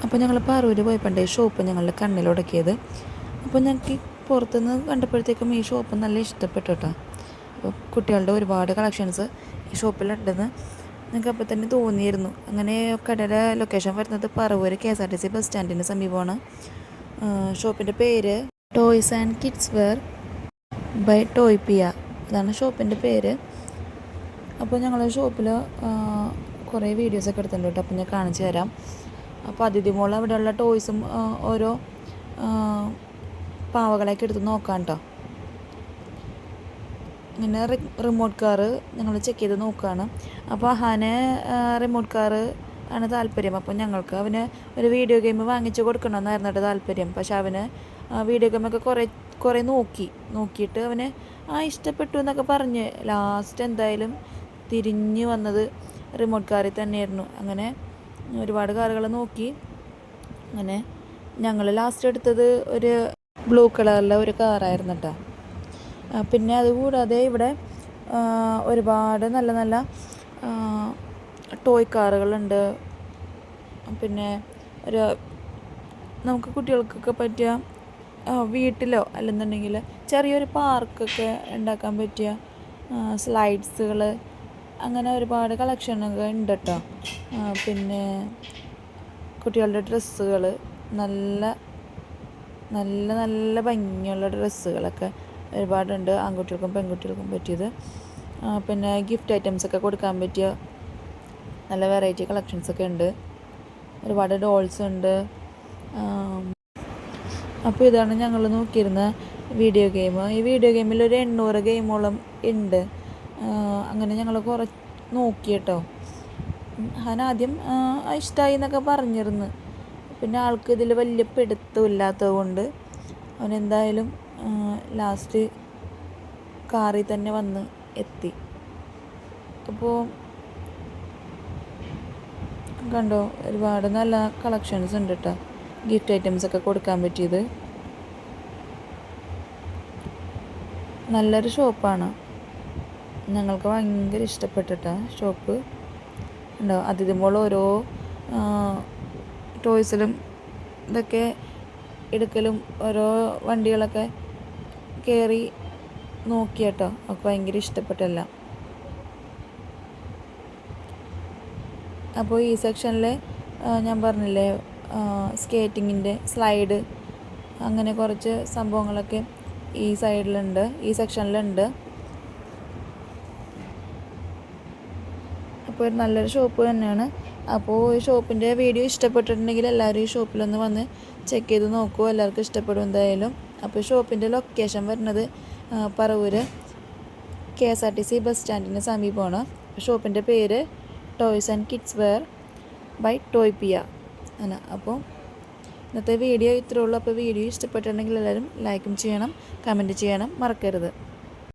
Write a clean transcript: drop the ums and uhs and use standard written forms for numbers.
അപ്പോൾ ഞങ്ങൾ പറവൂർ പോയപ്പോണ്ടേ ഷോപ്പ് ഞങ്ങളുടെ കണ്ണിലുടക്കിയത്. അപ്പോൾ ഞങ്ങൾക്ക് പുറത്തുനിന്ന് കണ്ടപ്പോഴത്തേക്കും ഈ ഷോപ്പ് നല്ല ഇഷ്ടപ്പെട്ടു കേട്ടോ. അപ്പോൾ കുട്ടികളുടെ ഒരുപാട് കളക്ഷൻസ് ഈ ഷോപ്പിലുണ്ടെന്ന് ഞങ്ങൾക്ക് അപ്പോൾ തന്നെ തോന്നിയിരുന്നു. അങ്ങനെ കടയുടെ ലൊക്കേഷൻ വരുന്നത് പറവൂർ KSRTC ബസ് സ്റ്റാൻഡിന് സമീപമാണ്. ഷോപ്പിൻ്റെ പേര് toys and kids wear by Toypia, അതാണ് ഷോപ്പിൻ്റെ പേര്. അപ്പോൾ ഞങ്ങൾ ഷോപ്പിൽ കുറേ വീഡിയോസൊക്കെ എടുത്തിട്ടുണ്ട് കേട്ടോ. അപ്പോൾ ഞാൻ കാണിച്ചു തരാം. അപ്പോൾ അതിഥി മോൾ അവിടെയുള്ള ടോയ്സും ഓരോ പാവകളൊക്കെ എടുത്ത് നോക്കാം കേട്ടോ. ഇങ്ങനെ റിമോട്ട് കാറ് ഞങ്ങൾ ചെക്ക് ചെയ്ത് നോക്കുകയാണ്. അപ്പോൾ അഹാന് റിമോട്ട് കാറ് ആണ് താല്പര്യം. അപ്പോൾ ഞങ്ങൾക്ക് അവന് ഒരു വീഡിയോ ഗെയിം വാങ്ങിച്ച് കൊടുക്കണമെന്നായിരുന്നു കേട്ടോ താല്പര്യം. പക്ഷെ അവന് വീഡിയോ ഗെയിമൊക്കെ കുറേ നോക്കിയിട്ട് അവന് ഇഷ്ടപ്പെട്ടു എന്നൊക്കെ പറഞ്ഞ് ലാസ്റ്റ് എന്തായാലും തിരിഞ്ഞ് വന്നത് റിമോട്ട് കാറിൽ തന്നെയായിരുന്നു. അങ്ങനെ ഒരുപാട് കാറുകൾ നോക്കി. അങ്ങനെ ഞങ്ങൾ ലാസ്റ്റ് എടുത്തത് ഒരു ബ്ലൂ കളറിലെ ഒരു കാറായിരുന്നു കേട്ടോ. പിന്നെ അതുകൂടാതെ ഇവിടെ ഒരുപാട് നല്ല നല്ല ടോയ് കാറുകളുണ്ട്. പിന്നെ നമുക്ക് കുട്ടികൾക്കൊക്കെ പറ്റിയ വീട്ടിലോ അല്ലെന്നുണ്ടെങ്കിൽ ചെറിയൊരു പാർക്കൊക്കെ ഉണ്ടാക്കാൻ പറ്റിയ സ്ലൈഡ്സുകൾ, അങ്ങനെ ഒരുപാട് കളക്ഷനൊക്കെ ഉണ്ട് കേട്ടോ. പിന്നെ കുട്ടികളുടെ ഡ്രസ്സുകൾ, നല്ല നല്ല നല്ല ഭംഗിയുള്ള ഡ്രസ്സുകളൊക്കെ ഒരുപാടുണ്ട്, ആൺകുട്ടികൾക്കും പെൺകുട്ടികൾക്കും പറ്റിയത്. പിന്നെ ഗിഫ്റ്റ് ഐറ്റംസൊക്കെ കൊടുക്കാൻ പറ്റിയ നല്ല വെറൈറ്റി കളക്ഷൻസൊക്കെ ഉണ്ട്. ഒരുപാട് ഡോൾസ് ഉണ്ട്. അപ്പോൾ ഇതാണ് ഞങ്ങൾ നോക്കിയിരുന്ന വീഡിയോ ഗെയിം. ഈ വീഡിയോ ഗെയിമിൽ ഒരു 800 ഗെയിമോളം ഉണ്ട്. അങ്ങനെ ഞങ്ങൾ നോക്കി കേട്ടോ. ആദ്യം ഇഷ്ടമായി എന്നൊക്കെ പറഞ്ഞിരുന്നു. പിന്നെ ആൾക്ക് ഇതിൽ വലിയ പിടുത്തമില്ലാത്തത് കൊണ്ട് അവനെന്തായാലും ലാസ്റ്റ് കാറിൽ തന്നെ വന്ന് എത്തി. അപ്പോൾ കണ്ടോ, ഒരുപാട് നല്ല കളക്ഷൻസ് ഉണ്ട് കേട്ടോ. ഗിഫ്റ്റ് ഐറ്റംസൊക്കെ കൊടുക്കാൻ പറ്റിയത് നല്ലൊരു ഷോപ്പാണ്. ഞങ്ങൾക്ക് ഭയങ്കര ഇഷ്ടപ്പെട്ടിട്ടാ ഷോപ്പ്. ഉണ്ടോ, അതിഥിമ്പോൾ ഓരോ ടോയ്സിലും ഇതൊക്കെ എടുക്കലും ഓരോ വണ്ടികളൊക്കെ കയറി നോക്കിയാട്ടോ. ഒക്കെ ഭയങ്കര ഇഷ്ടപ്പെട്ടല്ല. അപ്പോൾ ഈ സെക്ഷനിൽ ഞാൻ പറഞ്ഞില്ലേ സ്കേറ്റിങ്ങിൻ്റെ സ്ലൈഡ്, അങ്ങനെ കുറച്ച് സംഭവങ്ങളൊക്കെ ഈ സൈഡിലുണ്ട്, ഈ സെക്ഷനിലുണ്ട്. അപ്പോൾ ഒരു നല്ലൊരു ഷോപ്പ് തന്നെയാണ്. അപ്പോൾ ഈ ഷോപ്പിൻ്റെ വീഡിയോ ഇഷ്ടപ്പെട്ടിട്ടുണ്ടെങ്കിൽ എല്ലാവരും ഈ ഷോപ്പിലൊന്ന് വന്ന് ചെക്ക് ചെയ്ത് നോക്കൂ. എല്ലാവർക്കും ഇഷ്ടപ്പെടും എന്തായാലും. അപ്പോൾ ഷോപ്പിൻ്റെ ലൊക്കേഷൻ വരുന്നത് പറവൂർ KSRTC ബസ് സ്റ്റാൻഡിന് സമീപമാണ്. ഷോപ്പിൻ്റെ പേര് toys and kids wear by Toypia ആണ്. അപ്പോൾ ഇന്നത്തെ വീഡിയോ ഇത്രയേ ഉള്ളൂ. അപ്പോൾ വീഡിയോ ഇഷ്ടപ്പെട്ടിട്ടുണ്ടെങ്കിൽ എല്ലാവരും ലൈക്കും ചെയ്യണം, കമൻറ്റ് ചെയ്യണം മറക്കരുത്.